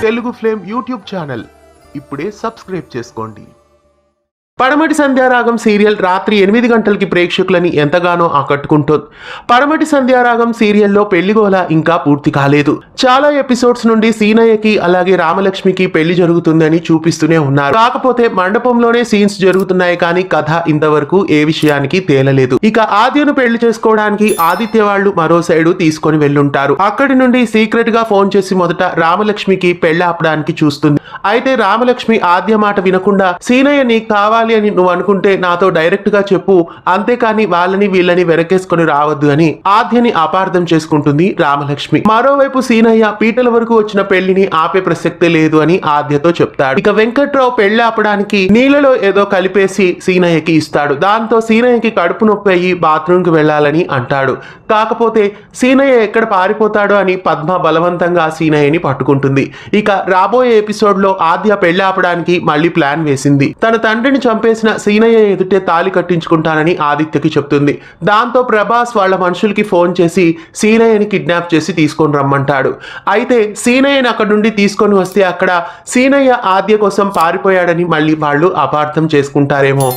Telugu flame YouTube channel ఇప్పుడే subscribe చేసుకోండి. పడమటి సంధ్యారాగం సీరియల్ రాత్రి 8 గంటలకి ప్రేక్షకులని ఎంతగానో ఆకట్టుకుంటోంది. పడమటి సంధ్యారాగం సీరియల్లో పెళ్లిగోల ఇంకా పూర్తి కాలేదు. చాలా ఎపిసోడ్స్ నుండి సీనయ్యకి అలాగే రామలక్ష్మికి పెళ్లి జరుగుతుందని చూపిస్తూనే ఉన్నారు. కాకపోతే మండపంలోనే సీన్స్ జరుగుతున్నాయి కానీ కథ ఇంతవరకు ఏ విషయానికి తేలలేదు. ఇక ఆద్యను పెళ్లి చేసుకోవడానికి ఆదిత్య వాళ్ళు మరో సైడు తీసుకొని వెళ్ళుంటారు. అక్కడి నుండి సీక్రెట్ గా ఫోన్ చేసి మొదట రామలక్ష్మికి పెళ్లి ఆపడానికి చూస్తుంది. అయితే రామలక్ష్మి ఆద్య మాట వినకుండా సీనయ్య నీకు కావాలి అని నువ్వు అనుకుంటే నాతో డైరెక్ట్ గా చెప్పు, అంతేకాని వాళ్ళని వీళ్ళని వెనకేసుకొని రావద్దు అని ఆద్యని అపార్థం చేసుకుంటుంది రామలక్ష్మి. మరోవైపు సీనయ్య పీటల వరకు వచ్చిన పెళ్లిని ఆపే ప్రసక్తే లేదు అని ఆద్యతో చెప్తాడు. ఇక వెంకట్రావు పెళ్లి ఆపడానికి నీళ్ళలో ఏదో కలిపేసి సీనయ్యకి ఇస్తాడు. దాంతో సీనయ్యకి కడుపు నొప్పి అయ్యి బాత్రూమ్ కి వెళ్లాలని అంటాడు. కాకపోతే సీనయ్య ఎక్కడ పారిపోతాడో అని పద్మ బలవంతంగా సీనయ్యని పట్టుకుంటుంది. ఇక రాబోయే ఎపిసోడ్ లో ఆద్య పెళ్లి ఆపడానికి మళ్ళీ ప్లాన్ వేసింది. తన తండ్రిని చంపేసిన సీనయ్య ఎదుటే తాళి కట్టించుకుంటానని ఆదిత్యకి చెప్తుంది. దాంతో ప్రభాస్ వాళ్ళ మనుషులకి ఫోన్ చేసి సీనయ్యని కిడ్నాప్ చేసి తీసుకొని రమ్మంటాడు. అయితే సీనయ్యని అక్కడ నుండి తీసుకొని వస్తే అక్కడ సీనయ్య ఆద్య కోసం పారిపోయాడని మళ్ళీ వాళ్ళు అపార్థం చేసుకుంటారేమో.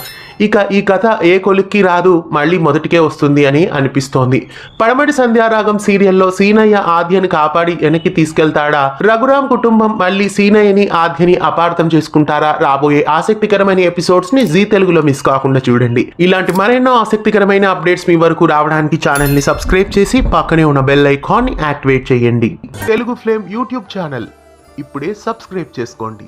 ఇక ఈ కథ ఏ కొలిక్కి రాదు, మళ్ళీ మొదటికే వస్తుంది అని అనిపిస్తోంది. పడమటి సంధ్యారాగం సీరియల్లో సీనయ్య ఆద్యని కాపాడి వెనక్కి తీసుకెళ్తాడా, రఘురామ్ కుటుంబం మళ్ళీ సీనయ్యని ఆద్యని అపార్థం చేసుకుంటారా? రాబోయే ఆసక్తికరమైన ఎపిసోడ్స్ ని జీ తెలుగులో మిస్ కాకుండా చూడండి. ఇలాంటి మరెన్నో ఆసక్తికరమైన అప్డేట్స్ మీ వరకు రావడానికి ఛానల్ ని సబ్స్క్రైబ్ చేసి పక్కనే ఉన్న బెల్ ఐకాన్ ని యాక్టివేట్ చేయండి. తెలుగు ఫ్లేమ్ యూట్యూబ్ ఛానల్ ఇప్పుడే సబ్స్క్రైబ్ చేసుకోండి.